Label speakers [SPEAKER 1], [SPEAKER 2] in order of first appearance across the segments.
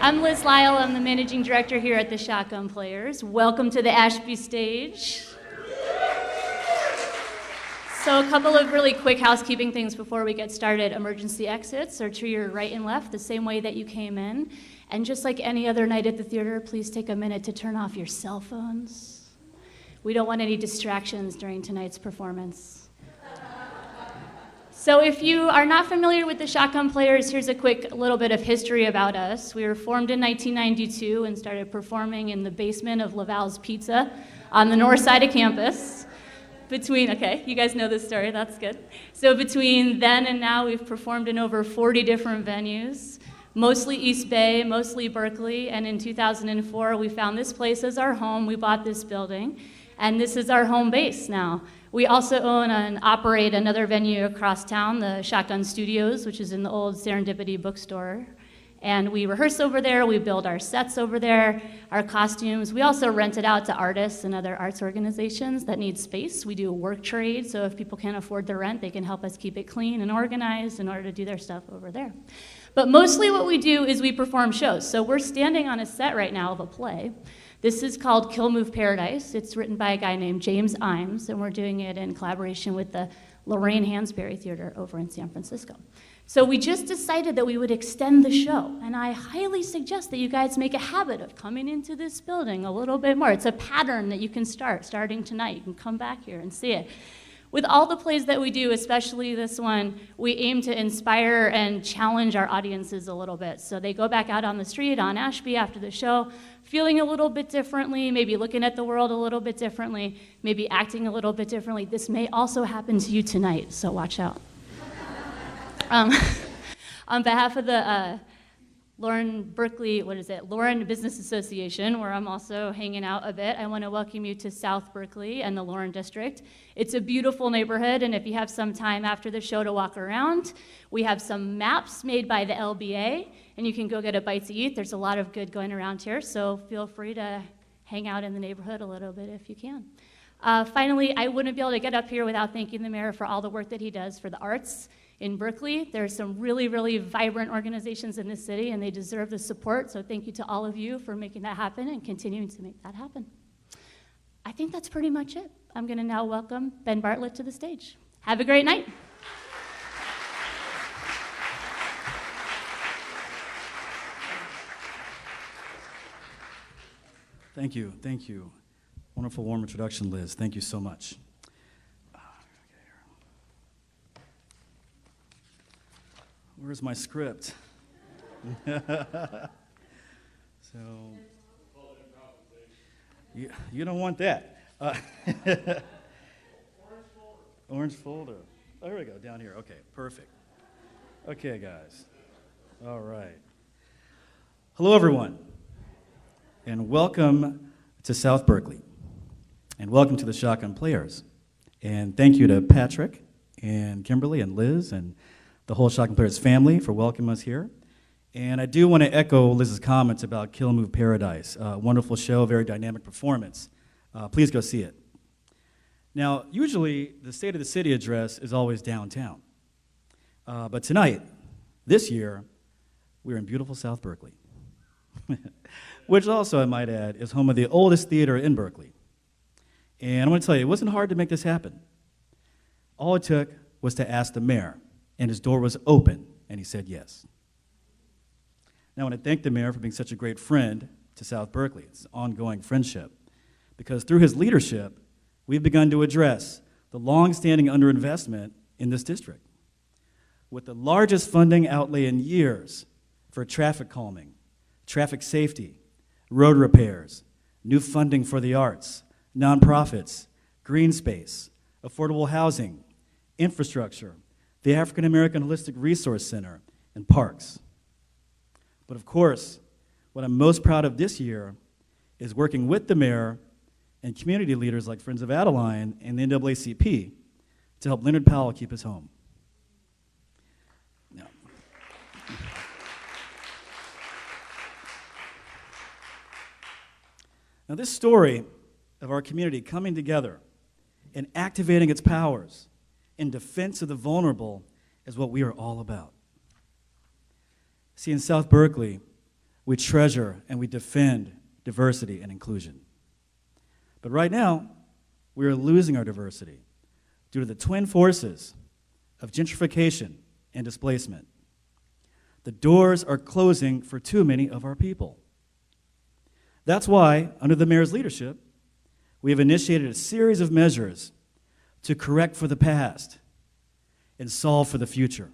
[SPEAKER 1] I'm Liz Lyle. I'm the managing director here at the Shotgun Players. Welcome to the Ashby stage. So a couple of really quick housekeeping things before we get started. Emergency exits are to your right and left, the same way that you came in. And just like any other night at the theater, please take a minute to turn off your cell phones. We don't want any distractions during tonight's performance. So if you are not familiar with the Shotgun Players, here's a quick little bit of history about us. We were formed in 1992 and started performing in the basement of Laval's Pizza on the north side of campus. Okay, you guys know this story, that's good. So between then and now, we've performed in over 40 different venues, mostly East Bay, mostly Berkeley, and in 2004, we found this place as our home. We bought this building, and this is our home base now. We also own and operate another venue across town, the Shotgun Studios, which is in the old Serendipity bookstore. And we rehearse over there, we build our sets over there, our costumes. We also rent it out to artists and other arts organizations that need space. We do a work trade, so if people can't afford the rent, they can help us keep it clean and organized in order to do their stuff over there. But mostly what we do is we perform shows. So we're standing on a set right now of a play. This is called Kill Move Paradise. It's written by a guy named James Imes, and we're doing it in collaboration with the Lorraine Hansberry Theater over in San Francisco. So we just decided that we would extend the show, and I highly suggest that you guys make a habit of coming into this building a little bit more. It's a pattern that you can starting tonight. You can come back here and see it. With all the plays that we do, especially this one, we aim to inspire and challenge our audiences a little bit. So they go back out on the street on Ashby after the show, feeling a little bit differently, maybe looking at the world a little bit differently, maybe acting a little bit differently. This may also happen to you tonight, so watch out. On behalf of the Lauren Business Association, where I'm also hanging out a bit, I want to welcome you to South Berkeley and the Lauren District. It's a beautiful neighborhood, and if you have some time after the show to walk around, we have some maps made by the LBA, and you can go get a bite to eat. There's a lot of good going around here, so feel free to hang out in the neighborhood a little bit if you can. Finally, I wouldn't be able to get up here without thanking the mayor for all the work that he does for the arts in Berkeley. There are some really, really vibrant organizations in this city, and they deserve the support, so thank you to all of you for making that happen and continuing to make that happen. I think that's pretty much it. I'm going to now welcome Ben Bartlett to the stage. Have a great night.
[SPEAKER 2] Thank you, thank you. Wonderful, warm introduction, Liz. Thank you so much. Where's my script? So, you don't want that. Orange folder. Oh, here we go, down here. Okay, perfect. Okay, guys. All right. Hello, everyone, and welcome to South Berkeley, and welcome to the Shotgun Players. And thank you to Patrick and Kimberly and Liz and the whole Shotgun Players family for welcoming us here. And I do want to echo Liz's comments about Kill Move Paradise. Wonderful show, very dynamic performance. Please go see it. Now, usually the State of the City address is always downtown. But tonight, this year, we're in beautiful South Berkeley, which also, I might add, is home of the oldest theater in Berkeley. And I want to tell you, it wasn't hard to make this happen. All it took was to ask the mayor, and his door was open, and he said yes. Now, I want to thank the mayor for being such a great friend to South Berkeley. It's an ongoing friendship, because through his leadership, we've begun to address the long-standing underinvestment in this district, with the largest funding outlay in years for traffic calming, traffic safety, road repairs, new funding for the arts, nonprofits, green space, affordable housing, infrastructure, the African American Holistic Resource Center, and parks. But of course, what I'm most proud of this year is working with the mayor and community leaders like Friends of Adeline and the NAACP to help Leonard Powell keep his home. Now, this story of our community coming together and activating its powers in defense of the vulnerable is what we are all about. See, in South Berkeley, we treasure and we defend diversity and inclusion. But right now, we are losing our diversity due to the twin forces of gentrification and displacement. The doors are closing for too many of our people. That's why, under the mayor's leadership, we have initiated a series of measures to correct for the past and solve for the future.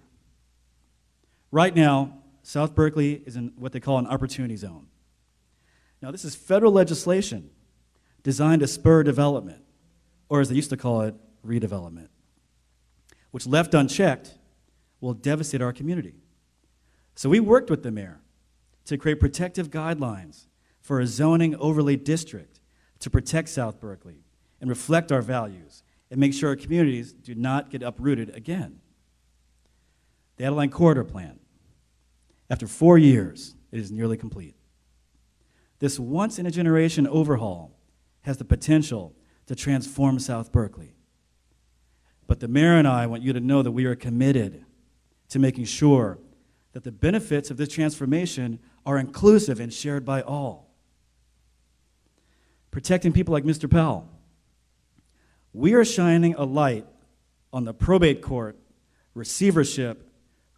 [SPEAKER 2] Right now, South Berkeley is in what they call an opportunity zone. Now, this is federal legislation designed to spur development, or as they used to call it, redevelopment, which left unchecked will devastate our community. So we worked with the mayor to create protective guidelines for a zoning overlay district to protect South Berkeley and reflect our values and make sure our communities do not get uprooted again. The Adeline Corridor Plan. After 4 years, it is nearly complete. This once-in-a-generation overhaul has the potential to transform South Berkeley. But the mayor and I want you to know that we are committed to making sure that the benefits of this transformation are inclusive and shared by all. Protecting people like Mr. Powell. We are shining a light on the probate court, receivership,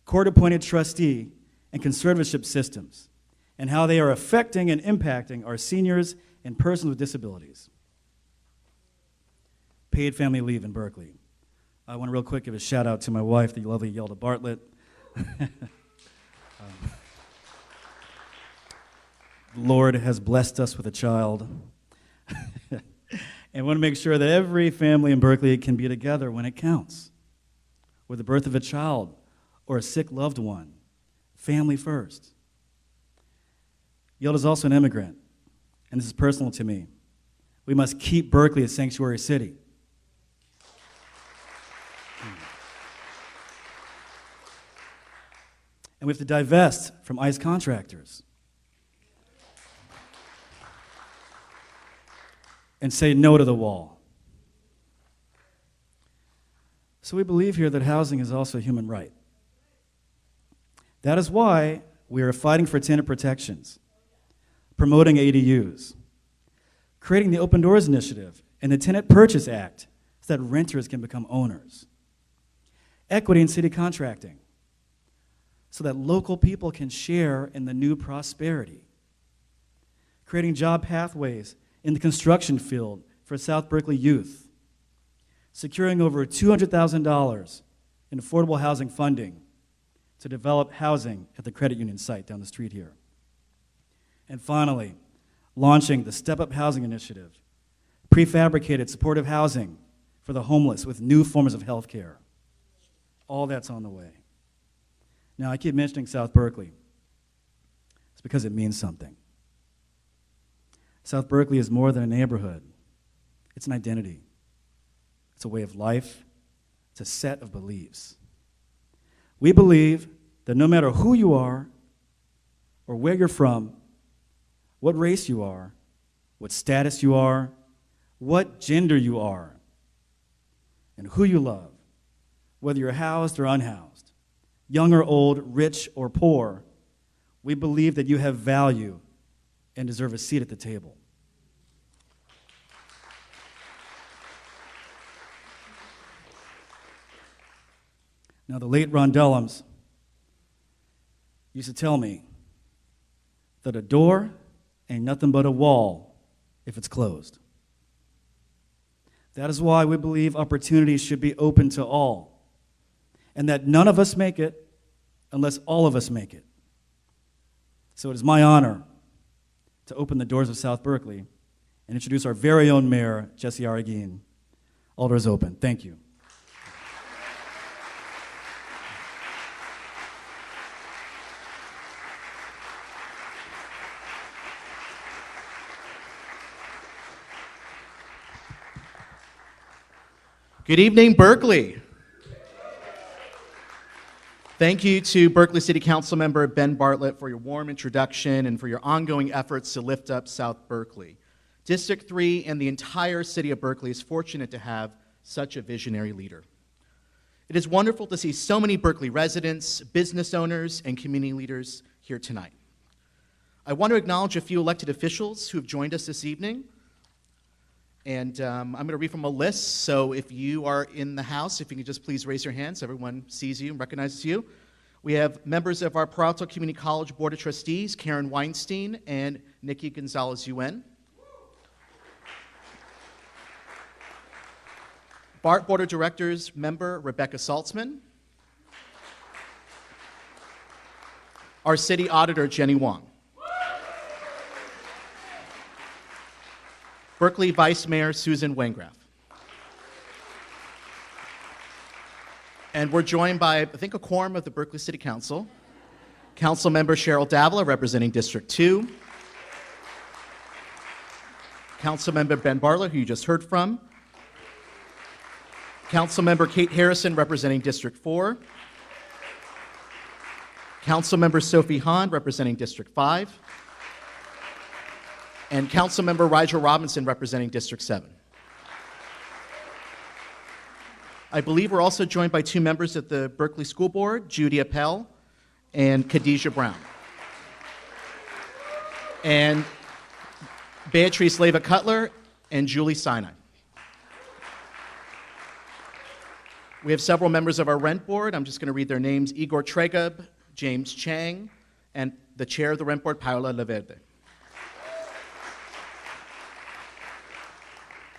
[SPEAKER 2] court-appointed trustee, and conservatorship systems, and how they are affecting and impacting our seniors and persons with disabilities. Paid family leave in Berkeley. I want to real quick give a shout out to my wife, the lovely Yelda Bartlett. The Lord has blessed us with a child. And want to make sure that every family in Berkeley can be together when it counts. With the birth of a child or a sick loved one, family first. Yelda's also an immigrant, and this is personal to me. We must keep Berkeley a sanctuary city. And we have to divest from ICE contractors and say no to the wall. So we believe here that housing is also a human right. That is why we are fighting for tenant protections, promoting ADUs, creating the Open Doors Initiative and the Tenant Purchase Act so that renters can become owners, equity in city contracting so that local people can share in the new prosperity, creating job pathways in the construction field for South Berkeley youth, securing over $200,000 in affordable housing funding to develop housing at the credit union site down the street here. And finally, launching the Step Up Housing Initiative, prefabricated supportive housing for the homeless with new forms of health care. All that's on the way. Now, I keep mentioning South Berkeley. It's because it means something. South Berkeley is more than a neighborhood. It's an identity. It's a way of life. It's a set of beliefs. We believe that no matter who you are or where you're from, what race you are, what status you are, what gender you are, and who you love, whether you're housed or unhoused, young or old, rich or poor, we believe that you have value and deserve a seat at the table. Now, the late Ron Dellums used to tell me that a door ain't nothing but a wall if it's closed. That is why we believe opportunities should be open to all, and that none of us make it unless all of us make it. So it is my honor to open the doors of South Berkeley and introduce our very own mayor, Jesse Arreguin. All doors open. Thank you.
[SPEAKER 3] Good evening, Berkeley. Thank you to Berkeley City Council member Ben Bartlett for your warm introduction and for your ongoing efforts to lift up South Berkeley. District 3 and the entire city of Berkeley is fortunate to have such a visionary leader. It is wonderful to see so many Berkeley residents, business owners, and community leaders here tonight. I want to acknowledge a few elected officials who have joined us this evening. And I'm going to read from a list, so if you are in the house, if you can just please raise your hand so everyone sees you and recognizes you. We have members of our Palo Alto Community College Board of Trustees, Karen Weinstein and Nikki Gonzalez-Yuen. BART Board of Directors member Rebecca Saltzman. Our City Auditor, Jenny Wong. Berkeley Vice Mayor Susan Wengraf. And we're joined by, I think, a quorum of the Berkeley City Council. Council Member Cheryl Davila, representing District 2. Council Member Ben Bartlett, who you just heard from. Council Member Kate Harrison, representing District 4. Council Member Sophie Hahn, representing District 5. And Councilmember Rigel Robinson, representing District 7. I believe we're also joined by two members of the Berkeley School Board, Judy Appel and Khadijah Brown. And Beatrice Leva Cutler and Julie Sinai. We have several members of our Rent Board. I'm just going to read their names: Igor Tregub, James Chang, and the chair of the Rent Board, Paola Laverde.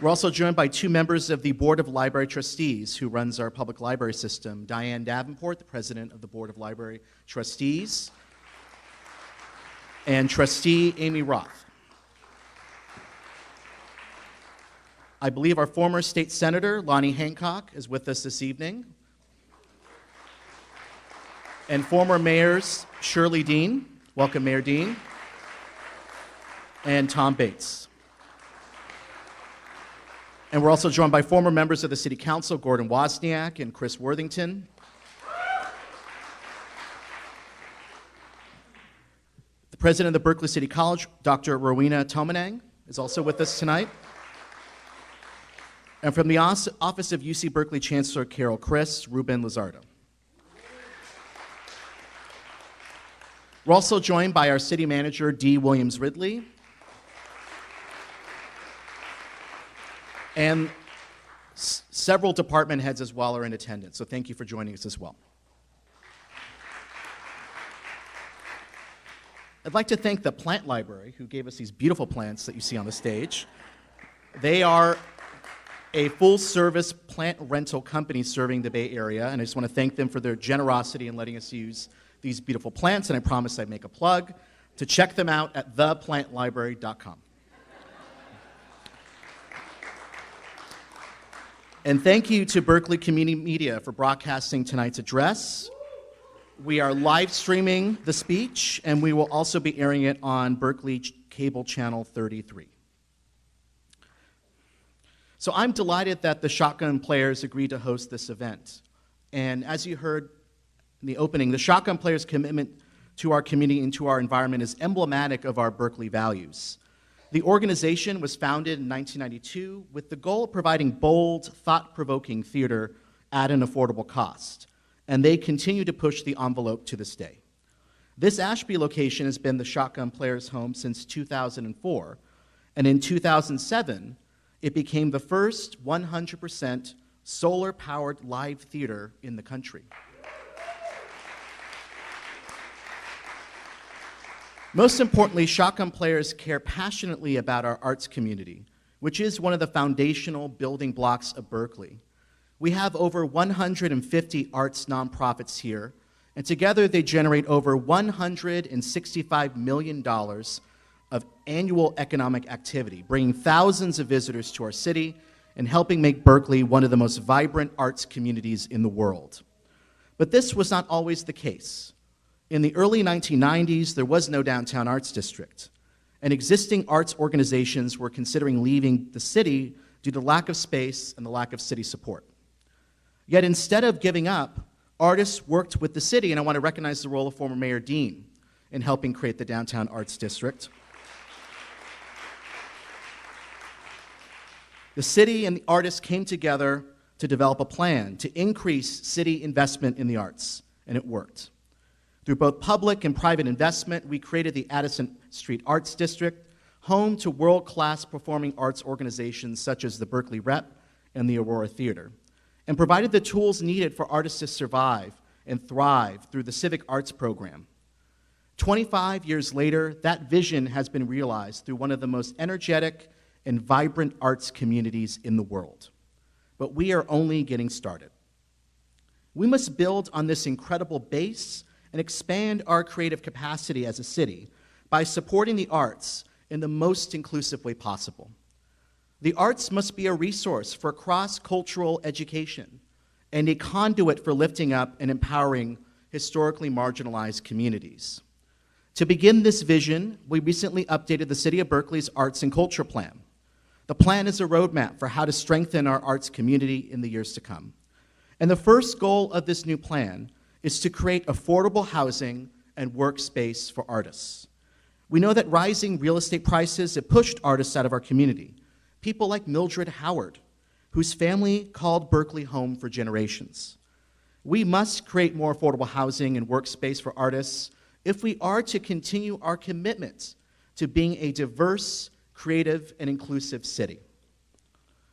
[SPEAKER 3] We're also joined by two members of the Board of Library Trustees, who runs our public library system: Diane Davenport, the president of the Board of Library Trustees, and Trustee Amy Roth. I believe our former state senator, Lonnie Hancock, is with us this evening. And former mayors, Shirley Dean, welcome Mayor Dean, and Tom Bates. And we're also joined by former members of the City Council, Gordon Wozniak and Chris Worthington. The president of the Berkeley City College, Dr. Rowena Tomanang, is also with us tonight. And from the office of UC Berkeley Chancellor Carol Chris, Ruben Lizardo. We're also joined by our city manager, Dee Williams Ridley, and several department heads as well are in attendance, so thank you for joining us as well. I'd like to thank the Plant Library, who gave us these beautiful plants that you see on the stage. They are a full-service plant rental company serving the Bay Area, and I just want to thank them for their generosity in letting us use these beautiful plants, and I promise I'd make a plug to check them out at theplantlibrary.com. And thank you to Berkeley Community Media for broadcasting tonight's address. We are live streaming the speech, and we will also be airing it on Berkeley Cable Channel 33. So I'm delighted that the Shotgun Players agreed to host this event. And as you heard in the opening, the Shotgun Players' commitment to our community and to our environment is emblematic of our Berkeley values. The organization was founded in 1992 with the goal of providing bold, thought-provoking theater at an affordable cost, and they continue to push the envelope to this day. This Ashby location has been the Shotgun Players' home since 2004, and in 2007, it became the first 100% solar-powered live theater in the country. Most importantly, Shotgun Players care passionately about our arts community, which is one of the foundational building blocks of Berkeley. We have over 150 arts nonprofits here, and together they generate over $165 million of annual economic activity, bringing thousands of visitors to our city and helping make Berkeley one of the most vibrant arts communities in the world. But this was not always the case. In the early 1990s, there was no downtown arts district, and existing arts organizations were considering leaving the city due to lack of space and the lack of city support. Yet instead of giving up, artists worked with the city, and I want to recognize the role of former Mayor Dean in helping create the Downtown Arts District. The city and the artists came together to develop a plan to increase city investment in the arts, and it worked. Through both public and private investment, we created the Addison Street Arts District, home to world-class performing arts organizations such as the Berkeley Rep and the Aurora Theater, and provided the tools needed for artists to survive and thrive through the Civic Arts Program. 25 years later, that vision has been realized through one of the most energetic and vibrant arts communities in the world. But we are only getting started. We must build on this incredible base and expand our creative capacity as a city by supporting the arts in the most inclusive way possible. The arts must be a resource for cross-cultural education and a conduit for lifting up and empowering historically marginalized communities. To begin this vision, we recently updated the City of Berkeley's Arts and Culture Plan. The plan is a roadmap for how to strengthen our arts community in the years to come. And the first goal of this new plan is to create affordable housing and workspace for artists. We know that rising real estate prices have pushed artists out of our community. People like Mildred Howard, whose family called Berkeley home for generations. We must create more affordable housing and workspace for artists if we are to continue our commitment to being a diverse, creative, and inclusive city.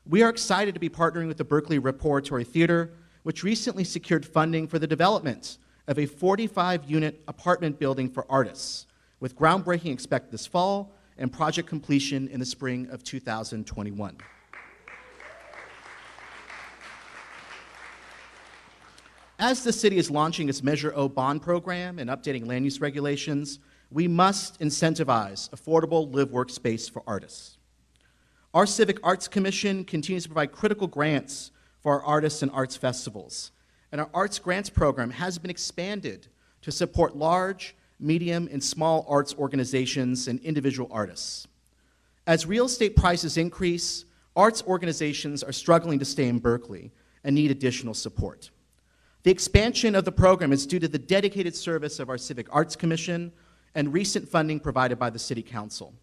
[SPEAKER 3] We are excited to be partnering with the Berkeley Repertory Theater, which recently secured funding for the development of a 45-unit apartment building for artists, with groundbreaking expected this fall and project completion in the spring of 2021. As the city is launching its Measure O bond program and updating land use regulations, we must incentivize affordable live-work space for artists. Our Civic Arts Commission continues to provide critical grants for our artists and arts festivals, and our Arts Grants program has been expanded to support large, medium, and small arts organizations and individual artists. As real estate prices increase, arts organizations are struggling to stay in Berkeley and need additional support. The expansion of the program is due to the dedicated service of our Civic Arts Commission and recent funding provided by the City Council.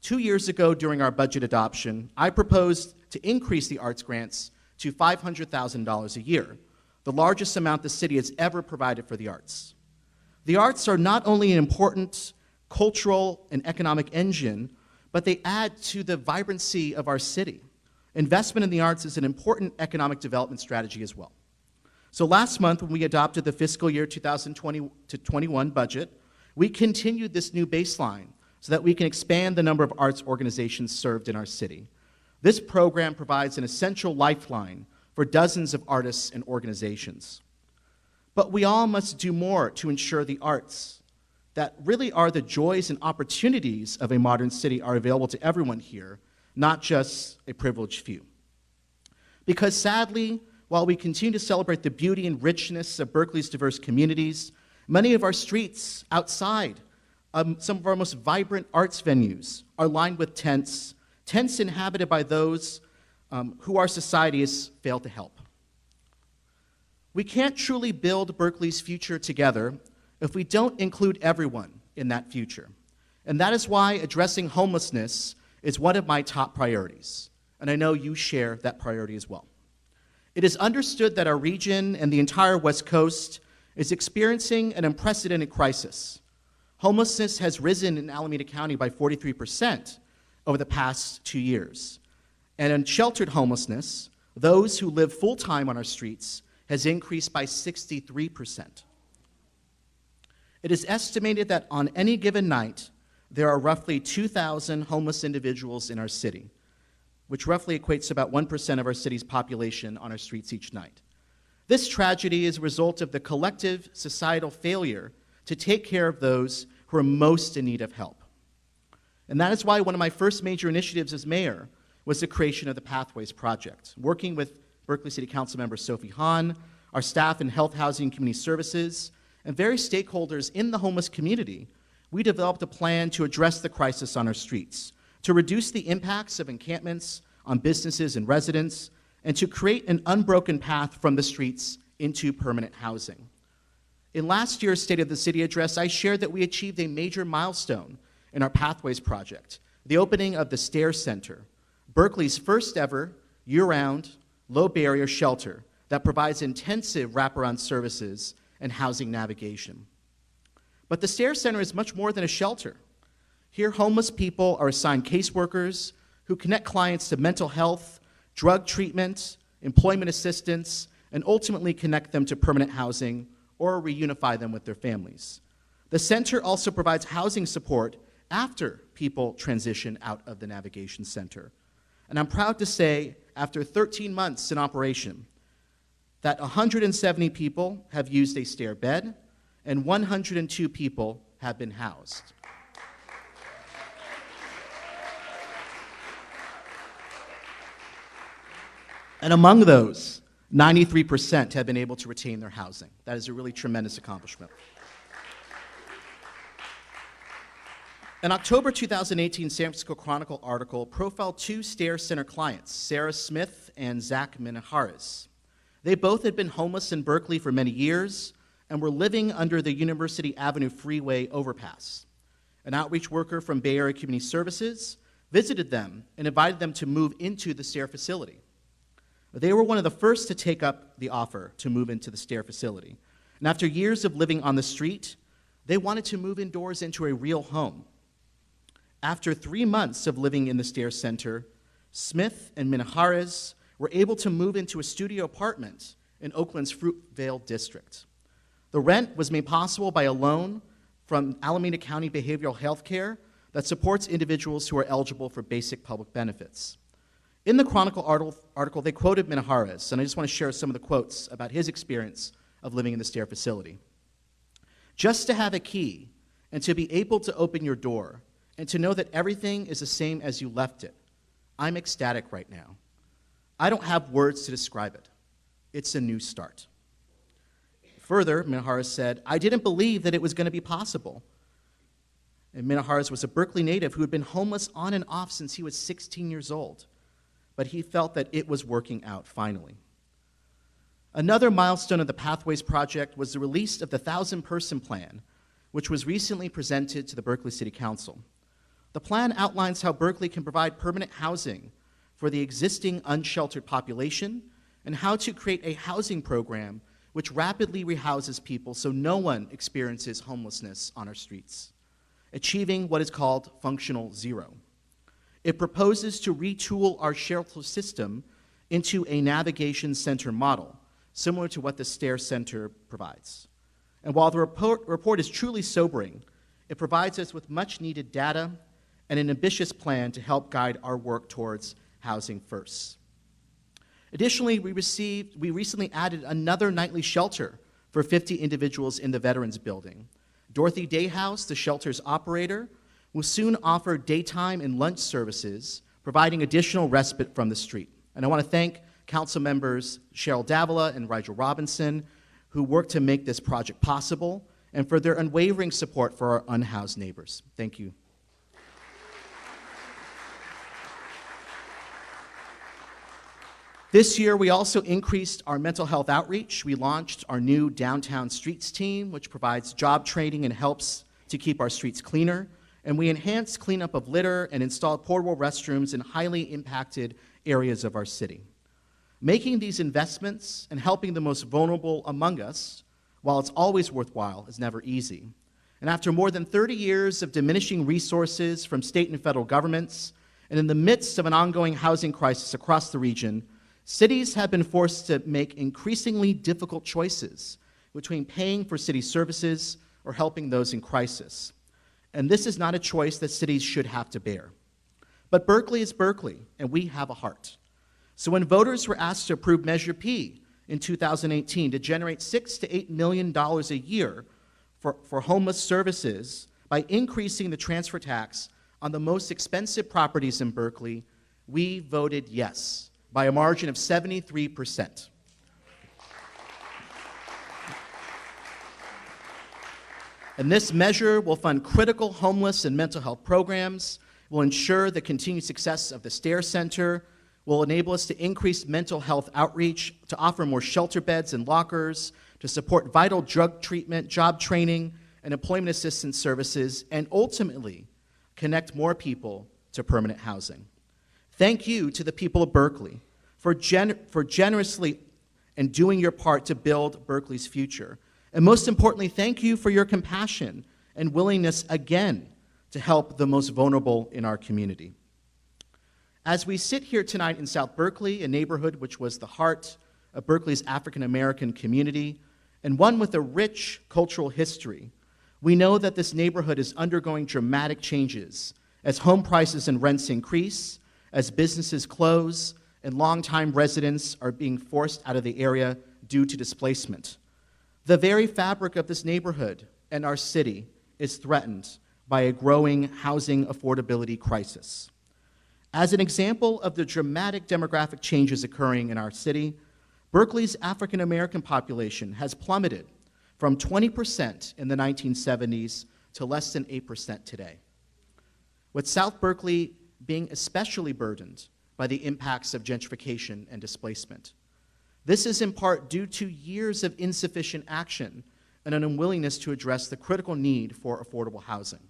[SPEAKER 3] 2 years ago, during our budget adoption, I proposed to increase the arts grants to $500,000 a year, the largest amount the city has ever provided for the arts. The arts are not only an important cultural and economic engine, but they add to the vibrancy of our city. Investment in the arts is an important economic development strategy as well. So last month, when we adopted the fiscal year 2020 to 21 budget, we continued this new baseline so that we can expand the number of arts organizations served in our city. This program provides an essential lifeline for dozens of artists and organizations. But we all must do more to ensure the arts, that really are the joys and opportunities of a modern city, are available to everyone here, not just a privileged few. Because sadly, while we continue to celebrate the beauty and richness of Berkeley's diverse communities, many of our streets outside some of our most vibrant arts venues are lined with tents inhabited by those who our society has failed to help. We can't truly build Berkeley's future together if we don't include everyone in that future. And that is why addressing homelessness is one of my top priorities. And I know you share that priority as well. It is understood that our region and the entire West Coast is experiencing an unprecedented crisis. Homelessness has risen in Alameda County by 43% over the past 2 years. And unsheltered homelessness, those who live full-time on our streets, has increased by 63%. It is estimated that on any given night, there are roughly 2,000 homeless individuals in our city, which roughly equates to about 1% of our city's population on our streets each night. This tragedy is a result of the collective societal failure to take care of those who are most in need of help. And that is why one of my first major initiatives as mayor was the creation of the Pathways Project. Working with Berkeley City Council member Sophie Hahn, our staff in Health, Housing, and Community Services, and various stakeholders in the homeless community, we developed a plan to address the crisis on our streets, to reduce the impacts of encampments on businesses and residents, and to create an unbroken path from the streets into permanent housing. In last year's State of the City address, I shared that we achieved a major milestone in our Pathways project, the opening of the Stair Center, Berkeley's first ever year-round, low-barrier shelter that provides intensive wraparound services and housing navigation. But the Stair Center is much more than a shelter. Here, homeless people are assigned caseworkers who connect clients to mental health, drug treatment, employment assistance, and ultimately connect them to permanent housing or reunify them with their families. The center also provides housing support after people transition out of the Navigation Center. And I'm proud to say, after 13 months in operation, that 170 people have used a stair bed and 102 people have been housed. And among those, 93% have been able to retain their housing. That is a really tremendous accomplishment. An October 2018 San Francisco Chronicle article profiled two Stair Center clients, Sarah Smith and Zach Minaharis. They both had been homeless in Berkeley for many years and were living under the University Avenue Freeway overpass. An outreach worker from Bay Area Community Services visited them and invited them to move into the Stair facility. They were one of the first to take up the offer to move into the Stair facility. And after years of living on the street, they wanted to move indoors into a real home. After 3 months of living in the Stair Center, Smith and Minaharis were able to move into a studio apartment in Oakland's Fruitvale district. The rent was made possible by a loan from Alameda County Behavioral Health Care that supports individuals who are eligible for basic public benefits. In the Chronicle article, they quoted Minaharis, and I just want to share some of the quotes about his experience of living in the Stair facility. "Just to have a key and to be able to open your door and to know that everything is the same as you left it, I'm ecstatic right now. I don't have words to describe it. It's a new start." Further, Minaharis said, "I didn't believe that it was going to be possible." And Minaharis was a Berkeley native who had been homeless on and off since he was 16 years old. But he felt that it was working out finally. Another milestone of the Pathways Project was the release of the 1,000-person plan, which was recently presented to the Berkeley City Council. The plan outlines how Berkeley can provide permanent housing for the existing unsheltered population and how to create a housing program which rapidly rehouses people so no one experiences homelessness on our streets, achieving what is called functional zero. It proposes to retool our shelter system into a navigation center model, similar to what the Stair Center provides. And while the report is truly sobering, it provides us with much-needed data and an ambitious plan to help guide our work towards housing first. Additionally, we recently added another nightly shelter for 50 individuals in the Veterans Building. Dorothy Dayhouse, the shelter's operator, will soon offer daytime and lunch services, providing additional respite from the street. And I want to thank Council members Cheryl Davila and Rigel Robinson, who worked to make this project possible, and for their unwavering support for our unhoused neighbors. Thank you. This year, we also increased our mental health outreach. We launched our new Downtown Streets team, which provides job training and helps to keep our streets cleaner. And we enhanced cleanup of litter and installed portable restrooms in highly impacted areas of our city. Making these investments and helping the most vulnerable among us, while it's always worthwhile, is never easy. And after more than 30 years of diminishing resources from state and federal governments, and in the midst of an ongoing housing crisis across the region, cities have been forced to make increasingly difficult choices between paying for city services or helping those in crisis. And this is not a choice that cities should have to bear. But Berkeley is Berkeley, and we have a heart. So when voters were asked to approve Measure P in 2018 to generate $6 to $8 million a year for homeless services by increasing the transfer tax on the most expensive properties in Berkeley, we voted yes by a margin of 73%. And this measure will fund critical homeless and mental health programs, will ensure the continued success of the Stair Center, will enable us to increase mental health outreach, to offer more shelter beds and lockers, to support vital drug treatment, job training, and employment assistance services, and ultimately connect more people to permanent housing. Thank you to the people of Berkeley for generously and doing your part to build Berkeley's future. And most importantly, thank you for your compassion and willingness again to help the most vulnerable in our community. As we sit here tonight in South Berkeley, a neighborhood which was the heart of Berkeley's African American community, and one with a rich cultural history, we know that this neighborhood is undergoing dramatic changes as home prices and rents increase, as businesses close, and longtime residents are being forced out of the area due to displacement. The very fabric of this neighborhood and our city is threatened by a growing housing affordability crisis. As an example of the dramatic demographic changes occurring in our city, Berkeley's African American population has plummeted from 20% in the 1970s to less than 8% today, with South Berkeley being especially burdened by the impacts of gentrification and displacement. This is in part due to years of insufficient action and an unwillingness to address the critical need for affordable housing.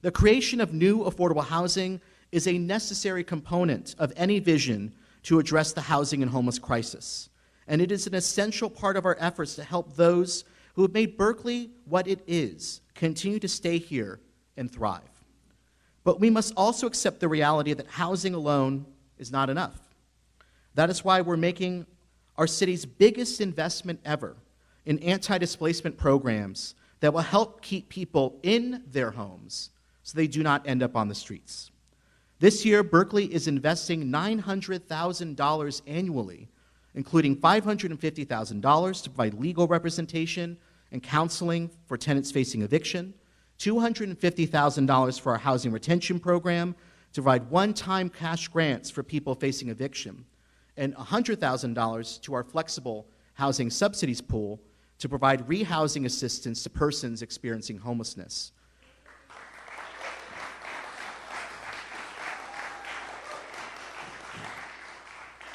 [SPEAKER 3] The creation of new affordable housing is a necessary component of any vision to address the housing and homeless crisis, and it is an essential part of our efforts to help those who have made Berkeley what it is continue to stay here and thrive. But we must also accept the reality that housing alone is not enough. That is why we're making our city's biggest investment ever in anti-displacement programs that will help keep people in their homes so they do not end up on the streets. This year, Berkeley is investing $900,000 annually, including $550,000 to provide legal representation and counseling for tenants facing eviction, $250,000 for our housing retention program to provide one-time cash grants for people facing eviction, and $100,000 to our flexible housing subsidies pool to provide rehousing assistance to persons experiencing homelessness.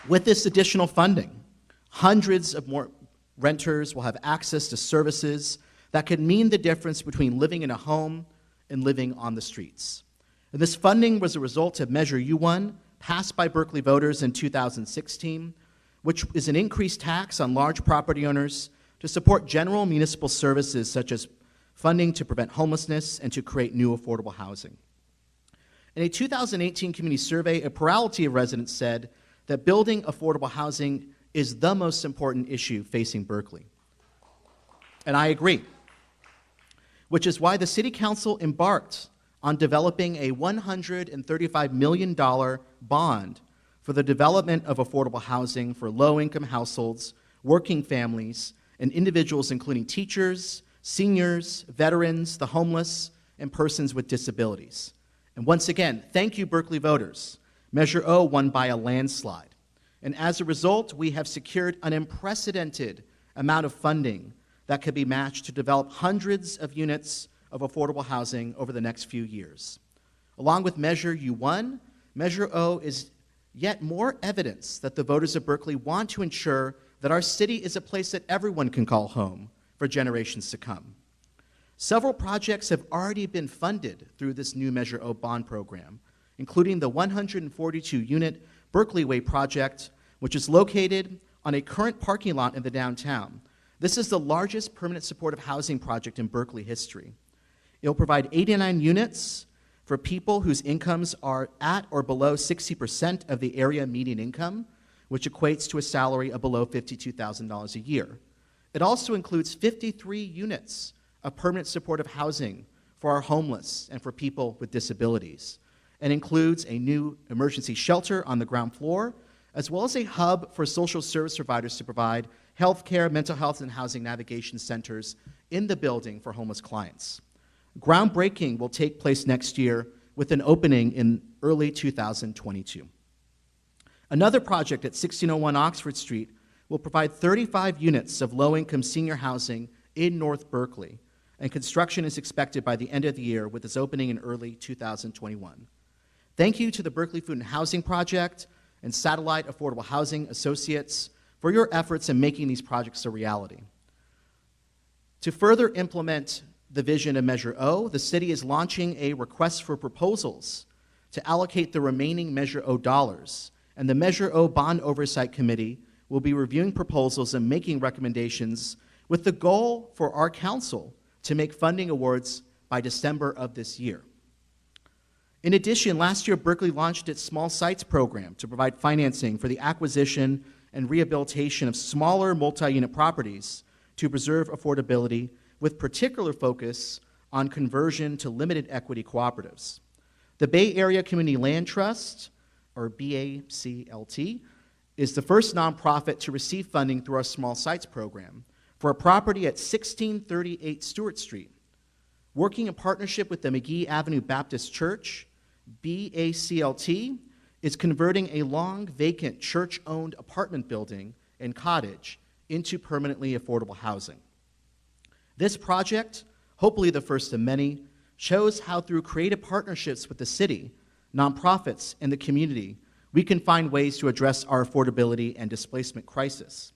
[SPEAKER 3] With this additional funding, hundreds of more renters will have access to services that could mean the difference between living in a home and living on the streets. And this funding was a result of Measure U1, passed by Berkeley voters in 2016, which is an increased tax on large property owners to support general municipal services such as funding to prevent homelessness and to create new affordable housing. In a 2018 community survey, a plurality of residents said that building affordable housing is the most important issue facing Berkeley. And I agree, which is why the City Council embarked on developing a $135 million bond for the development of affordable housing for low-income households, working families, and individuals including teachers, seniors, veterans, the homeless, and persons with disabilities. And once again, thank you, Berkeley voters. Measure O won by a landslide. And as a result, we have secured an unprecedented amount of funding that could be matched to develop hundreds of units of affordable housing over the next few years. Along with Measure U1, Measure O is yet more evidence that the voters of Berkeley want to ensure that our city is a place that everyone can call home for generations to come. Several projects have already been funded through this new Measure O bond program, including the 142-unit Berkeley Way project, which is located on a current parking lot in the downtown. This is the largest permanent supportive housing project in Berkeley history. It will provide 89 units for people whose incomes are at or below 60% of the area median income, which equates to a salary of below $52,000 a year. It also includes 53 units of permanent supportive housing for our homeless and for people with disabilities, and includes a new emergency shelter on the ground floor, as well as a hub for social service providers to provide healthcare, mental health, and housing navigation centers in the building for homeless clients. Groundbreaking will take place next year with an opening in early 2022. Another project at 1601 Oxford Street will provide 35 units of low-income senior housing in North Berkeley, and construction is expected by the end of the year with its opening in early 2021. Thank you to the Berkeley Food and Housing Project and Satellite Affordable Housing Associates for your efforts in making these projects a reality. To further implement the vision of Measure O, the city is launching a request for proposals to allocate the remaining Measure O dollars, and the Measure O Bond Oversight Committee will be reviewing proposals and making recommendations with the goal for our council to make funding awards by December of this year. In addition, last year, Berkeley launched its Small Sites program to provide financing for the acquisition and rehabilitation of smaller multi-unit properties to preserve affordability, with particular focus on conversion to limited equity cooperatives. The Bay Area Community Land Trust, or BACLT, is the first nonprofit to receive funding through our Small Sites program for a property at 1638 Stewart Street. Working in partnership with the McGee Avenue Baptist Church, BACLT is converting a long vacant church-owned apartment building and cottage into permanently affordable housing. This project, hopefully the first of many, shows how through creative partnerships with the city, nonprofits, and the community, we can find ways to address our affordability and displacement crisis.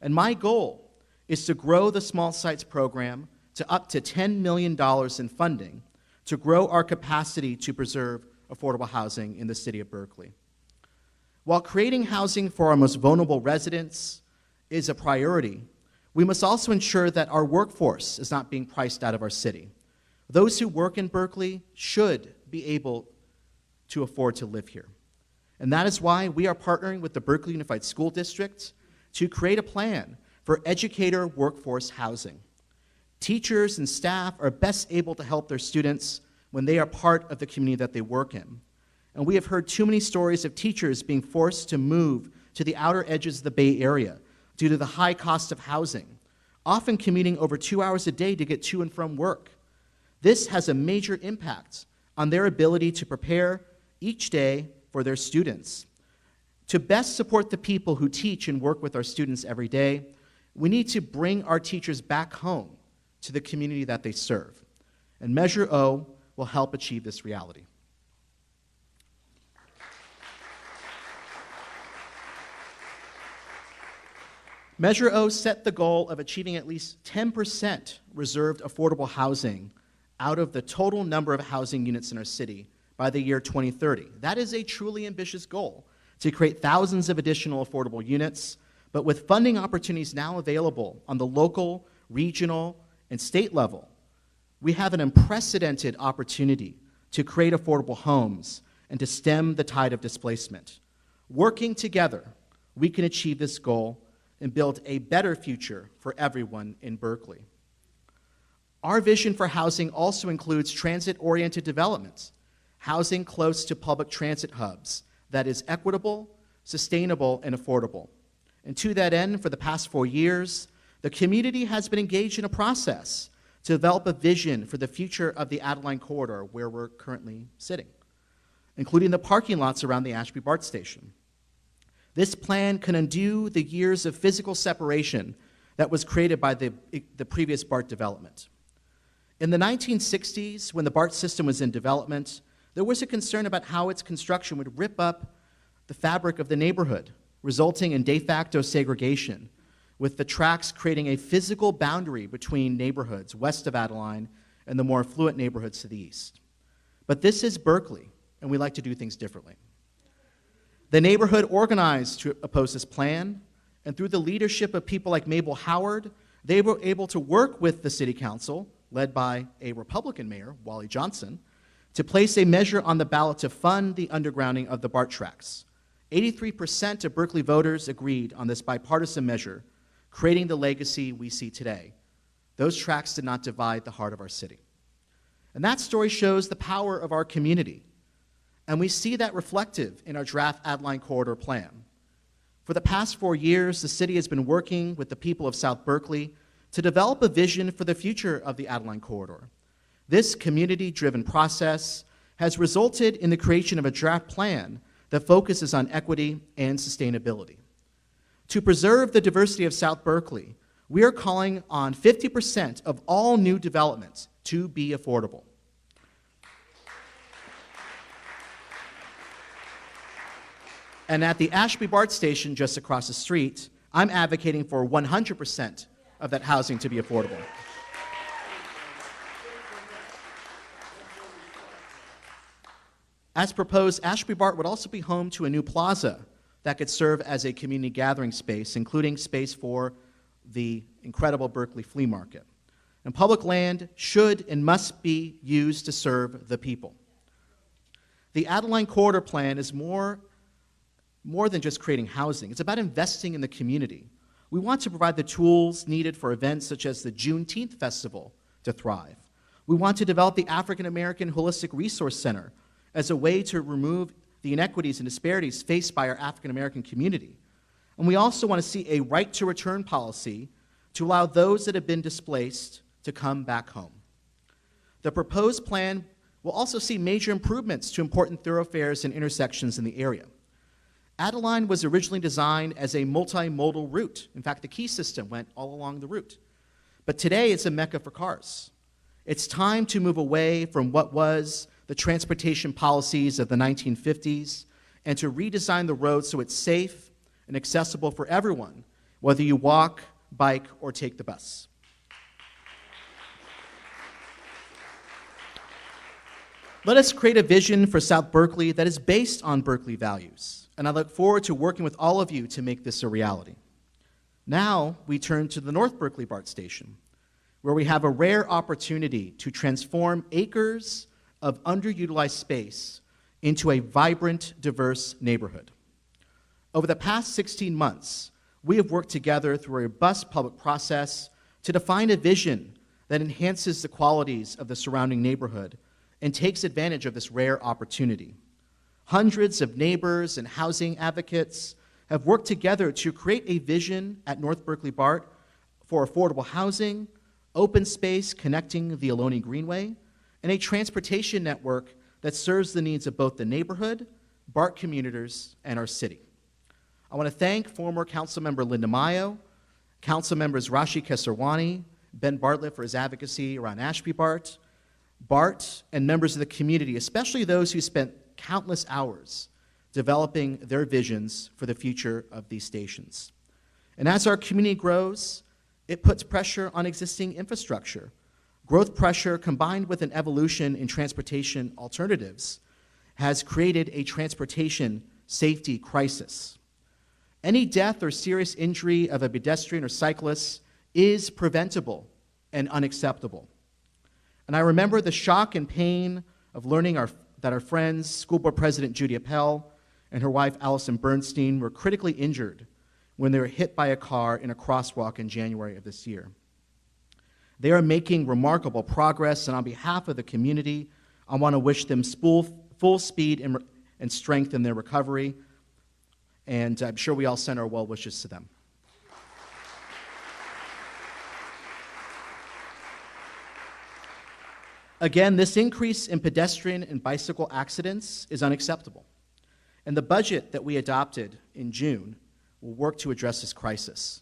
[SPEAKER 3] And my goal is to grow the Small Sites program to up to $10 million in funding to grow our capacity to preserve affordable housing in the city of Berkeley. While creating housing for our most vulnerable residents is a priority, we must also ensure that our workforce is not being priced out of our city. Those who work in Berkeley should be able to afford to live here. And that is why we are partnering with the Berkeley Unified School District to create a plan for educator workforce housing. Teachers and staff are best able to help their students when they are part of the community that they work in. And we have heard too many stories of teachers being forced to move to the outer edges of the Bay Area due to the high cost of housing, often commuting over 2 hours a day to get to and from work. This has a major impact on their ability to prepare each day for their students. To best support the people who teach and work with our students every day, we need to bring our teachers back home to the community that they serve. And Measure O will help achieve this reality. Measure O set the goal of achieving at least 10% reserved affordable housing out of the total number of housing units in our city by the year 2030. That is a truly ambitious goal, to create thousands of additional affordable units, but with funding opportunities now available on the local, regional, and state level, we have an unprecedented opportunity to create affordable homes and to stem the tide of displacement. Working together, we can achieve this goal and build a better future for everyone in Berkeley. Our vision for housing also includes transit-oriented development, housing close to public transit hubs that is equitable, sustainable, and affordable. And to that end, for the past 4 years, the community has been engaged in a process to develop a vision for the future of the Adeline Corridor, where we're currently sitting, including the parking lots around the Ashby BART station. This plan can undo the years of physical separation that was created by the previous BART development. In the 1960s, when the BART system was in development, there was a concern about how its construction would rip up the fabric of the neighborhood, resulting in de facto segregation, with the tracks creating a physical boundary between neighborhoods west of Adeline and the more affluent neighborhoods to the east. But this is Berkeley, and we like to do things differently. The neighborhood organized to oppose this plan, and through the leadership of people like Mabel Howard, they were able to work with the city council, led by a Republican mayor, Wally Johnson, to place a measure on the ballot to fund the undergrounding of the BART tracks. 83% of Berkeley voters agreed on this bipartisan measure, creating the legacy we see today. Those tracks did not divide the heart of our city. And that story shows the power of our community. And we see that reflective in our draft Adeline Corridor plan. For the past 4 years, the city has been working with the people of South Berkeley to develop a vision for the future of the Adeline Corridor. This community-driven process has resulted in the creation of a draft plan that focuses on equity and sustainability. To preserve the diversity of South Berkeley, we are calling on 50% of all new developments to be affordable. And at the Ashby BART station just across the street, I'm advocating for 100% of that housing to be affordable. As proposed, Ashby BART would also be home to a new plaza that could serve as a community gathering space, including space for the incredible Berkeley Flea Market. And public land should and must be used to serve the people. The Adeline Corridor Plan is more than just creating housing. It's about investing in the community. We want to provide the tools needed for events such as the Juneteenth Festival to thrive. We want to develop the African American Holistic Resource Center as a way to remove the inequities and disparities faced by our African American community. And we also want to see a right to return policy to allow those that have been displaced to come back home. The proposed plan will also see major improvements to important thoroughfares and intersections in the area. Adeline was originally designed as a multimodal route. In fact, the key system went all along the route. But today, it's a mecca for cars. It's time to move away from what was the transportation policies of the 1950s and to redesign the road so it's safe and accessible for everyone, whether you walk, bike, or take the bus. Let us create a vision for South Berkeley that is based on Berkeley values, and I look forward to working with all of you to make this a reality. Now, we turn to the North Berkeley BART station, where we have a rare opportunity to transform acres of underutilized space into a vibrant, diverse neighborhood. Over the past 16 months, we have worked together through a robust public process to define a vision that enhances the qualities of the surrounding neighborhood and takes advantage of this rare opportunity. Hundreds of neighbors and housing advocates have worked together to create a vision at North Berkeley BART for affordable housing, open space connecting the Ohlone Greenway, and a transportation network that serves the needs of both the neighborhood, BART commuters, and our city. I want to thank former Councilmember Linda Mayo, Councilmembers Rashi Kesarwani, Ben Bartlett for his advocacy around Ashby BART, and members of the community, especially those who spent countless hours developing their visions for the future of these stations. And as our community grows, it puts pressure on existing infrastructure. Growth pressure combined with an evolution in transportation alternatives has created a transportation safety crisis. Any death or serious injury of a pedestrian or cyclist is preventable and unacceptable. And I remember the shock and pain of learning that our friends, School Board President Judy Appel and her wife Allison Bernstein, were critically injured when they were hit by a car in a crosswalk in January of this year. They are making remarkable progress, and on behalf of the community, I want to wish them full speed and strength in their recovery, and I'm sure we all send our well wishes to them. Again, this increase in pedestrian and bicycle accidents is unacceptable, and the budget that we adopted in June will work to address this crisis.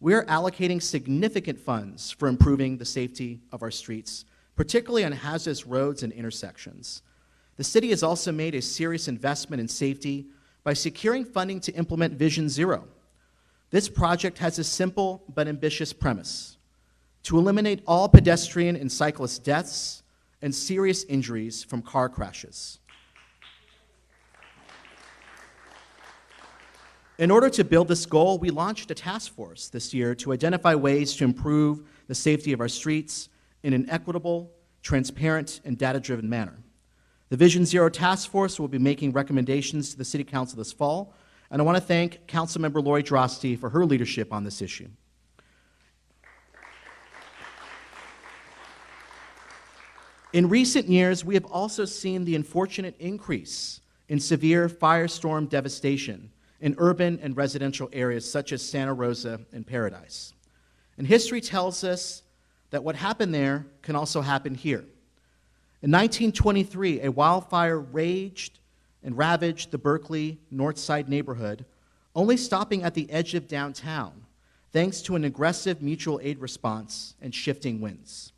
[SPEAKER 3] We are allocating significant funds for improving the safety of our streets, particularly on hazardous roads and intersections. The city has also made a serious investment in safety by securing funding to implement Vision Zero. This project has a simple but ambitious premise: to eliminate all pedestrian and cyclist deaths and serious injuries from car crashes. In order to build this goal, we launched a task force this year to identify ways to improve the safety of our streets in an equitable, transparent, and data-driven manner. The Vision Zero Task Force will be making recommendations to the City Council this fall, and I want to thank Councilmember Lori Drosty for her leadership on this issue. In recent years, we have also seen the unfortunate increase in severe firestorm devastation in urban and residential areas such as Santa Rosa and Paradise. And history tells us that what happened there can also happen here. In 1923, a wildfire raged and ravaged the Berkeley North Side neighborhood, only stopping at the edge of downtown, thanks to an aggressive mutual aid response and shifting winds.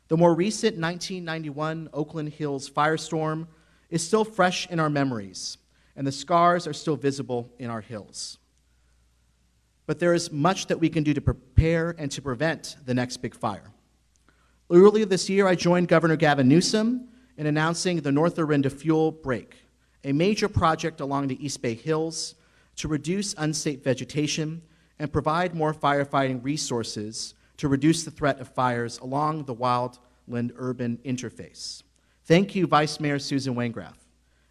[SPEAKER 3] The more recent 1991 Oakland Hills firestorm is still fresh in our memories, and the scars are still visible in our hills. But there is much that we can do to prepare and to prevent the next big fire. Earlier this year, I joined Governor Gavin Newsom in announcing the North Orinda Fuel Break, a major project along the East Bay Hills to reduce unsafe vegetation and provide more firefighting resources to reduce the threat of fires along the wildland-urban interface. Thank you, Vice Mayor Susan Waingraff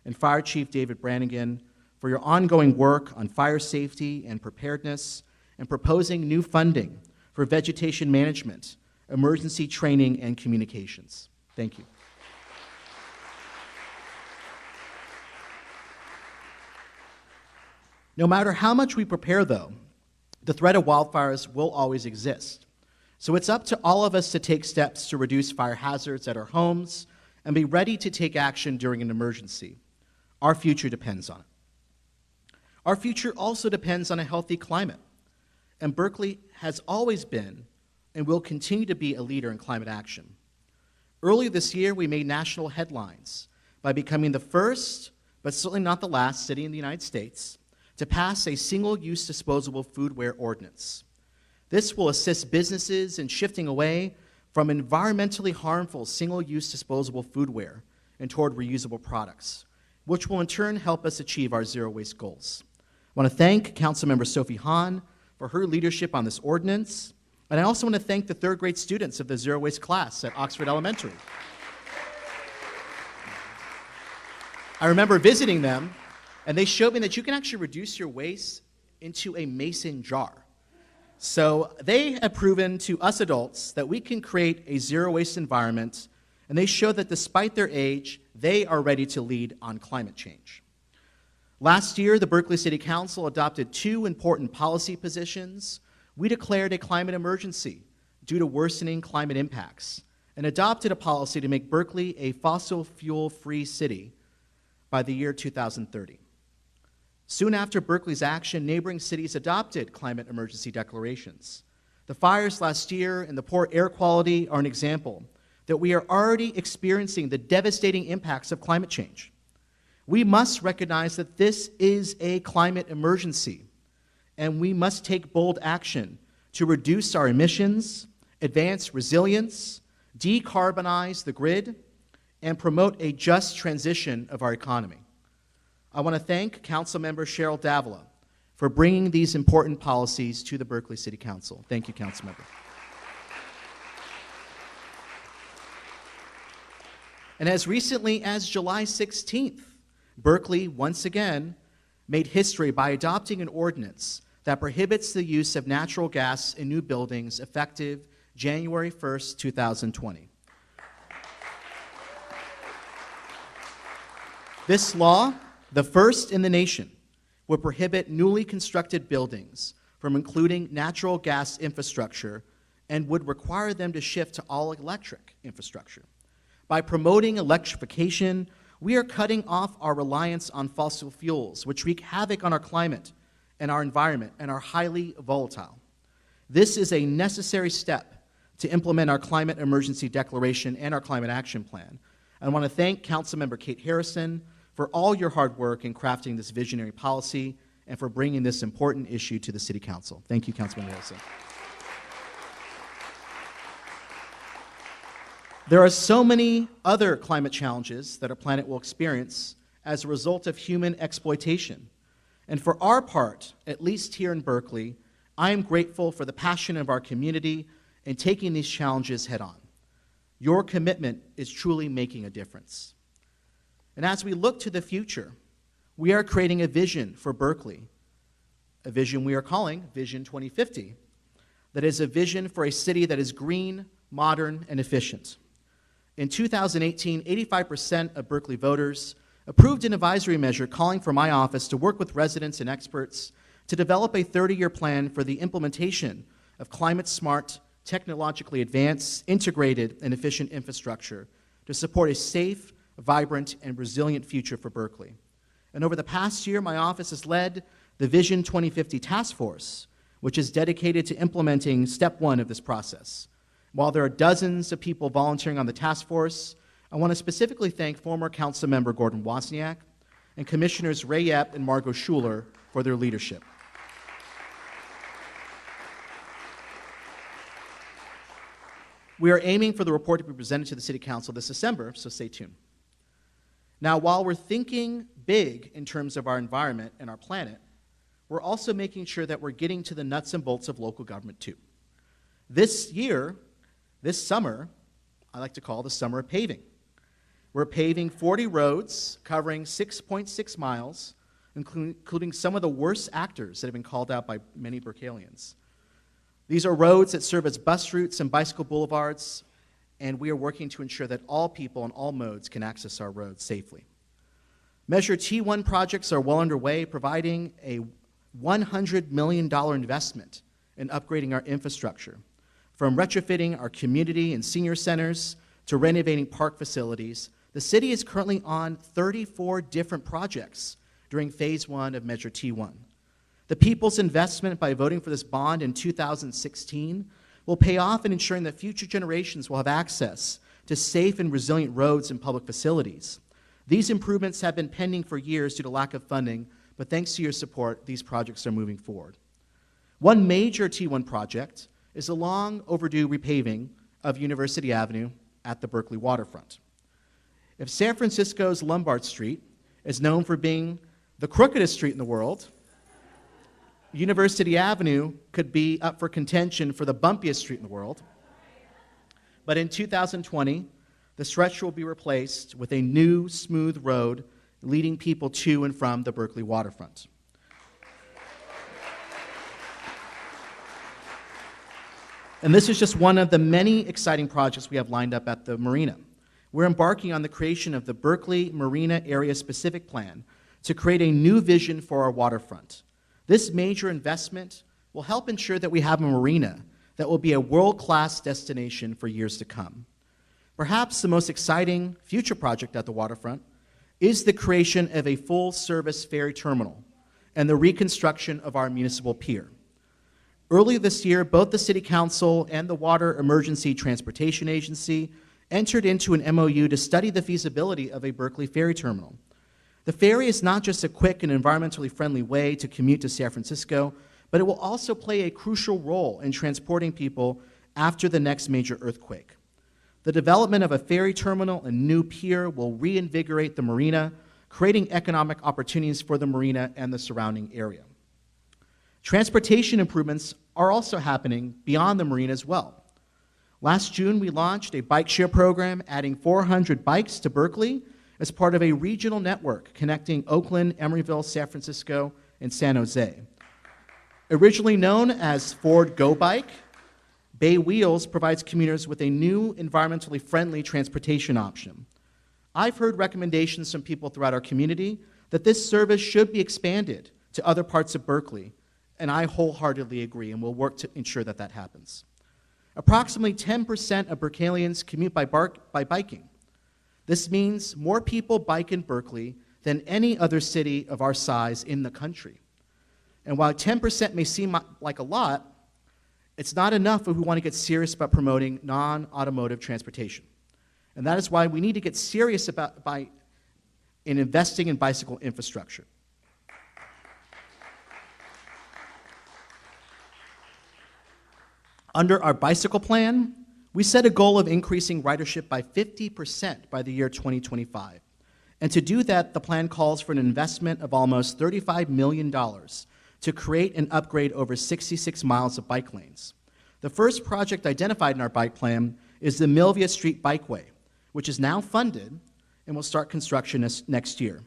[SPEAKER 3] and Fire Chief David Brannigan, for your ongoing work on fire safety and preparedness and proposing new funding for vegetation management, emergency training, and communications. Thank you. No matter how much we prepare, though, the threat of wildfires will always exist. So it's up to all of us to take steps to reduce fire hazards at our homes and be ready to take action during an emergency. Our future depends on it. Our future also depends on a healthy climate, and Berkeley has always been and will continue to be a leader in climate action. Earlier this year, we made national headlines by becoming the first, but certainly not the last, city in the United States to pass a single-use disposable foodware ordinance. This will assist businesses in shifting away from environmentally harmful single-use disposable foodware and toward reusable products, which will in turn help us achieve our zero-waste goals. I want to thank Councilmember Sophie Hahn for her leadership on this ordinance, and I also want to thank the third-grade students of the zero-waste class at Oxford Elementary. I remember visiting them, and they showed me that you can actually reduce your waste into a mason jar. So they have proven to us adults that we can create a zero-waste environment, and they show that despite their age, they are ready to lead on climate change. Last year, the Berkeley City Council adopted two important policy positions. We declared a climate emergency due to worsening climate impacts and adopted a policy to make Berkeley a fossil fuel-free city by the year 2030. Soon after Berkeley's action, neighboring cities adopted climate emergency declarations. The fires last year and the poor air quality are an example that we are already experiencing the devastating impacts of climate change. We must recognize that this is a climate emergency, and we must take bold action to reduce our emissions, advance resilience, decarbonize the grid, and promote a just transition of our economy. I want to thank Councilmember Cheryl Davila for bringing these important policies to the Berkeley City Council. Thank you, Councilmember. And as recently as July 16th, Berkeley once again made history by adopting an ordinance that prohibits the use of natural gas in new buildings effective January 1st, 2020. This law, the first in the nation, would prohibit newly constructed buildings from including natural gas infrastructure and would require them to shift to all-electric infrastructure. By promoting electrification, we are cutting off our reliance on fossil fuels, which wreak havoc on our climate and our environment and are highly volatile. This is a necessary step to implement our climate emergency declaration and our climate action plan. I want to thank Councilmember Kate Harrison for all your hard work in crafting this visionary policy and for bringing this important issue to the City Council. Thank you, Councilmember Harrison. There are so many other climate challenges that our planet will experience as a result of human exploitation. And for our part, at least here in Berkeley, I am grateful for the passion of our community in taking these challenges head on. Your commitment is truly making a difference. And as we look to the future, we are creating a vision for Berkeley, a vision we are calling Vision 2050, that is a vision for a city that is green, modern, and efficient. In 2018, 85% of Berkeley voters approved an advisory measure calling for my office to work with residents and experts to develop a 30-year plan for the implementation of climate-smart, technologically advanced, integrated, and efficient infrastructure to support a safe, vibrant, and resilient future for Berkeley. And over the past year, my office has led the Vision 2050 Task Force, which is dedicated to implementing step one of this process. While there are dozens of people volunteering on the task force, I want to specifically thank former Councilmember Gordon Wozniak and Commissioners Ray Yep and Margot Schuler for their leadership. We are aiming for the report to be presented to the City Council this December, so stay tuned. Now, while we're thinking big in terms of our environment and our planet, we're also making sure that we're getting to the nuts and bolts of local government too. This year, this summer, I like to call the summer of paving. We're paving 40 roads covering 6.6 miles, including some of the worst actors that have been called out by many Berkelians. These are roads that serve as bus routes and bicycle boulevards, and we are working to ensure that all people on all modes can access our roads safely. Measure T1 projects are well underway, providing a $100 million investment in upgrading our infrastructure, from retrofitting our community and senior centers to renovating park facilities. The city is currently on 34 different projects during phase 1 of Measure T1. The people's investment by voting for this bond in 2016 will pay off in ensuring that future generations will have access to safe and resilient roads and public facilities. These improvements have been pending for years due to lack of funding, but thanks to your support, these projects are moving forward. One major T1 project is the long overdue repaving of University Avenue at the Berkeley waterfront. If San Francisco's Lombard Street is known for being the crookedest street in the world, University Avenue could be up for contention for the bumpiest street in the world. But in 2020, the stretch will be replaced with a new, smooth road leading people to and from the Berkeley waterfront. And this is just one of the many exciting projects we have lined up at the marina. We're embarking on the creation of the Berkeley Marina Area Specific Plan to create a new vision for our waterfront. This major investment will help ensure that we have a marina that will be a world-class destination for years to come. Perhaps the most exciting future project at the waterfront is the creation of a full-service ferry terminal and the reconstruction of our municipal pier. Earlier this year, both the City Council and the Water Emergency Transportation Agency entered into an MOU to study the feasibility of a Berkeley ferry terminal. The ferry is not just a quick and environmentally friendly way to commute to San Francisco, but it will also play a crucial role in transporting people after the next major earthquake. The development of a ferry terminal and new pier will reinvigorate the marina, creating economic opportunities for the marina and the surrounding area. Transportation improvements are also happening beyond the marina as well. Last June, we launched a bike share program, adding 400 bikes to Berkeley as part of a regional network connecting Oakland, Emeryville, San Francisco, and San Jose. Originally known as Ford Go Bike, Bay Wheels provides commuters with a new environmentally friendly transportation option. I've heard recommendations from people throughout our community that this service should be expanded to other parts of Berkeley, and I wholeheartedly agree, and will work to ensure that that happens. Approximately 10% of Berkelians commute by biking. This means more people bike in Berkeley than any other city of our size in the country. And while 10% may seem like a lot, it's not enough if we want to get serious about promoting non-automotive transportation. And that is why we need to get serious in investing in bicycle infrastructure. Under our bicycle plan, we set a goal of increasing ridership by 50% by the year 2025. And to do that, the plan calls for an investment of almost $35 million to create and upgrade over 66 miles of bike lanes. The first project identified in our bike plan is the Milvia Street Bikeway, which is now funded and will start construction next year.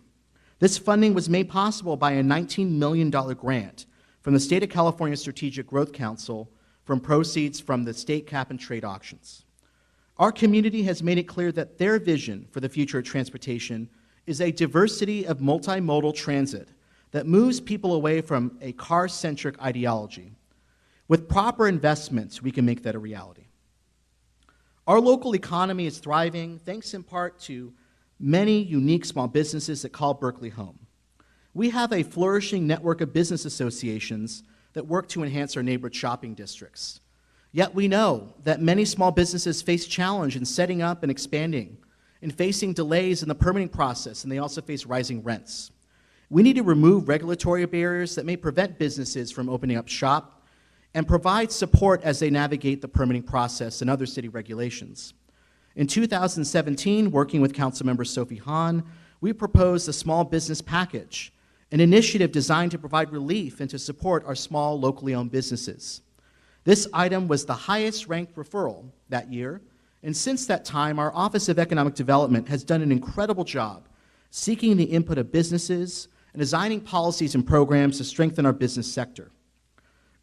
[SPEAKER 3] This funding was made possible by a $19 million grant from the State of California Strategic Growth Council from proceeds from the state cap and trade auctions. Our community has made it clear that their vision for the future of transportation is a diversity of multimodal transit that moves people away from a car-centric ideology. With proper investments, we can make that a reality. Our local economy is thriving thanks in part to many unique small businesses that call Berkeley home. We have a flourishing network of business associations that work to enhance our neighborhood shopping districts. Yet we know that many small businesses face challenge in setting up and expanding, and facing delays in the permitting process, and they also face rising rents. We need to remove regulatory barriers that may prevent businesses from opening up shop and provide support as they navigate the permitting process and other city regulations. In 2017, working with Councilmember Sophie Hahn, we proposed a small business package, an initiative designed to provide relief and to support our small, locally owned businesses. This item was the highest ranked referral that year, and since that time, our Office of Economic Development has done an incredible job seeking the input of businesses and designing policies and programs to strengthen our business sector.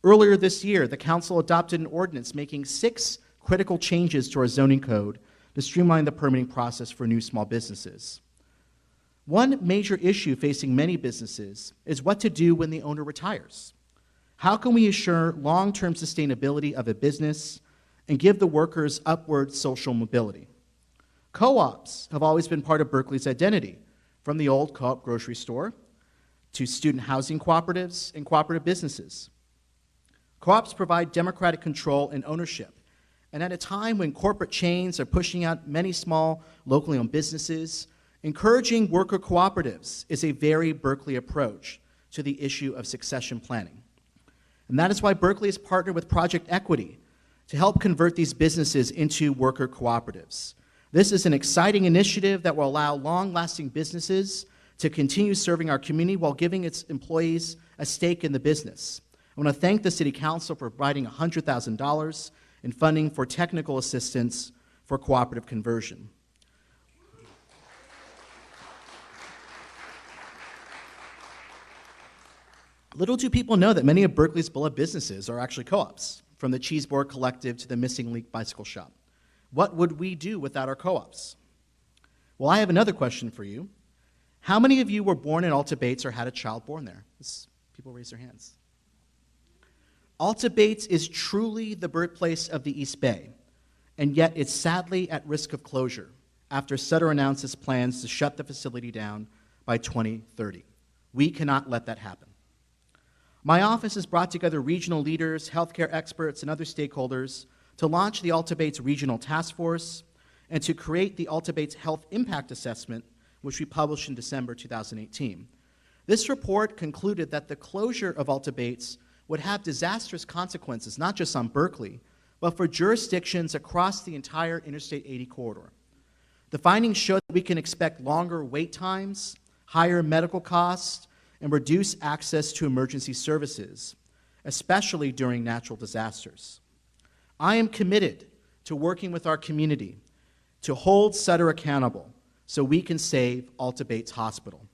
[SPEAKER 3] Earlier this year, the Council adopted an ordinance making 6 critical changes to our zoning code to streamline the permitting process for new small businesses. One major issue facing many businesses is what to do when the owner retires. How can we assure long-term sustainability of a business and give the workers upward social mobility? Co-ops have always been part of Berkeley's identity, from the old co-op grocery store to student housing cooperatives and cooperative businesses. Co-ops provide democratic control and ownership, and at a time when corporate chains are pushing out many small, locally owned businesses, encouraging worker cooperatives is a very Berkeley approach to the issue of succession planning. And that is why Berkeley has partnered with Project Equity to help convert these businesses into worker cooperatives. This is an exciting initiative that will allow long-lasting businesses to continue serving our community while giving its employees a stake in the business. I want to thank the City Council for providing $100,000 in funding for technical assistance for cooperative conversion. Little do people know that many of Berkeley's beloved businesses are actually co-ops, from the Cheese Board Collective to the Missing Link Bicycle Shop. What would we do without our co-ops? Well, I have another question for you. How many of you were born in Alta Bates or had a child born there? People raise their hands. Alta Bates is truly the birthplace of the East Bay, and yet it's sadly at risk of closure after Sutter announced its plans to shut the facility down by 2030. We cannot let that happen. My office has brought together regional leaders, healthcare experts, and other stakeholders to launch the Alta Bates Regional Task Force and to create the Alta Bates Health Impact Assessment, which we published in December 2018. This report concluded that the closure of Alta Bates would have disastrous consequences, not just on Berkeley, but for jurisdictions across the entire Interstate 80 corridor. The findings show that we can expect longer wait times, higher medical costs, and reduce access to emergency services, especially during natural disasters. I am committed to working with our community to hold Sutter accountable so we can save Alta Bates Hospital.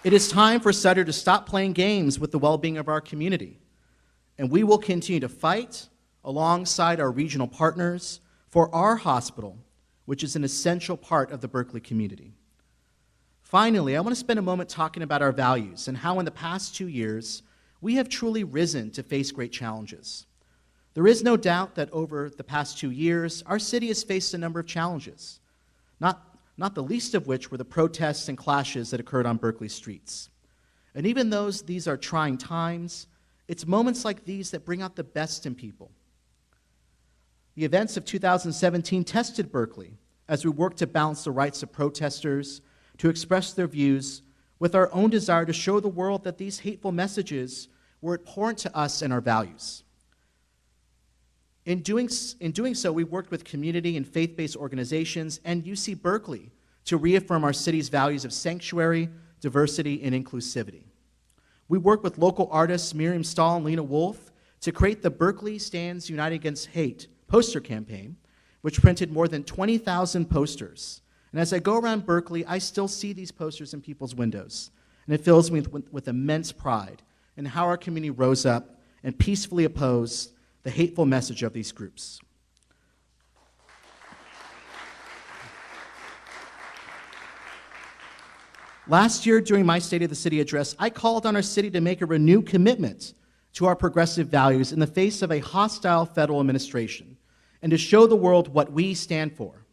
[SPEAKER 3] It is time for Sutter to stop playing games with the well-being of our community, and we will continue to fight alongside our regional partners for our hospital, which is an essential part of the Berkeley community. Finally, I want to spend a moment talking about our values and how in the past 2 years, we have truly risen to face great challenges. There is no doubt that over the past 2 years, our city has faced a number of challenges, not the least of which were the protests and clashes that occurred on Berkeley streets. And even though these are trying times, it's moments like these that bring out the best in people. The events of 2017 tested Berkeley as we worked to balance the rights of protesters to express their views with our own desire to show the world that these hateful messages were abhorrent to us and our values. In doing so, we worked with community and faith-based organizations and UC Berkeley to reaffirm our city's values of sanctuary, diversity, and inclusivity. We worked with local artists Miriam Stahl and Lena Wolf to create the Berkeley Stands United Against Hate poster campaign, which printed more than 20,000 posters. And as I go around Berkeley, I still see these posters in people's windows. And it fills me with immense pride in how our community rose up and peacefully opposed the hateful message of these groups. Last year, during my State of the City address, I called on our city to make a renewed commitment to our progressive values in the face of a hostile federal administration and to show the world what we stand for.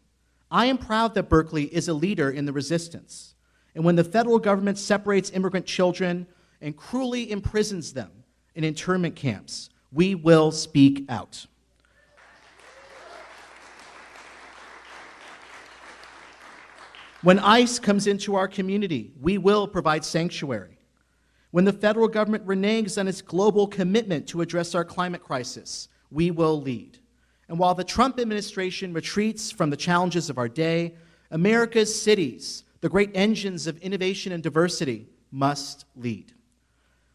[SPEAKER 3] I am proud that Berkeley is a leader in the resistance. And when the federal government separates immigrant children and cruelly imprisons them in internment camps, we will speak out. When ICE comes into our community, we will provide sanctuary. When the federal government reneges on its global commitment to address our climate crisis, we will lead. And while the Trump administration retreats from the challenges of our day, America's cities, the great engines of innovation and diversity, must lead.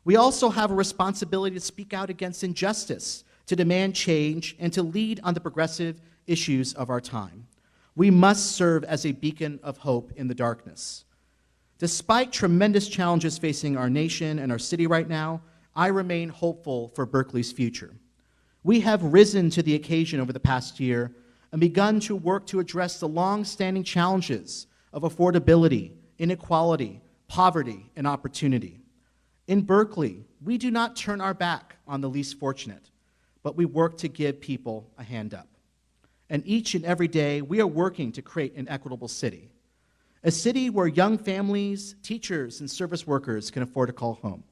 [SPEAKER 3] We also have a responsibility to speak out against injustice, to demand change, and to lead on the progressive issues of our time. We must serve as a beacon of hope in the darkness. Despite tremendous challenges facing our nation and our city right now, I remain hopeful for Berkeley's future. We have risen to the occasion over the past year and begun to work to address the long-standing challenges of affordability, inequality, poverty, and opportunity. In Berkeley, we do not turn our back on the least fortunate, but we work to give people a hand up. And each and every day, we are working to create an equitable city. A city where young families, teachers, and service workers can afford to call home.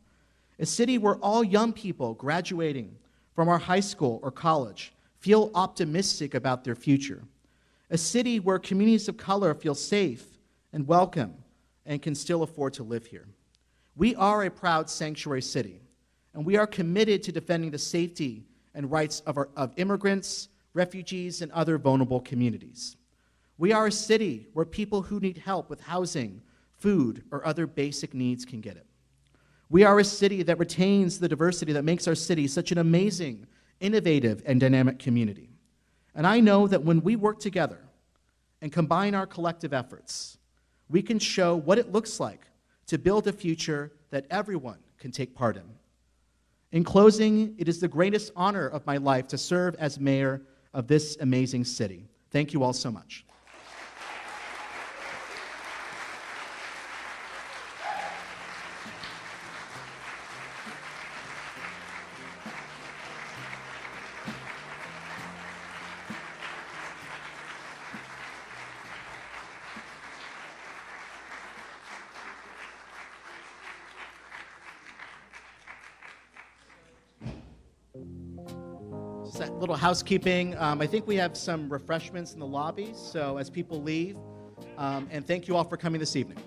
[SPEAKER 3] A city where all young people graduating from our high school or college feel optimistic about their future. A city where communities of color feel safe and welcome and can still afford to live here. We are a proud sanctuary city, and we are committed to defending the safety and rights of immigrants, refugees, and other vulnerable communities. We are a city where people who need help with housing, food, or other basic needs can get it. We are a city that retains the diversity that makes our city such an amazing, innovative, and dynamic community. And I know that when we work together and combine our collective efforts, we can show what it looks like to build a future that everyone can take part in. In closing, it is the greatest honor of my life to serve as mayor of this amazing city. Thank you all so much. Just that little housekeeping. I think we have some refreshments in the lobby, so as people leave, and thank you all for coming this evening.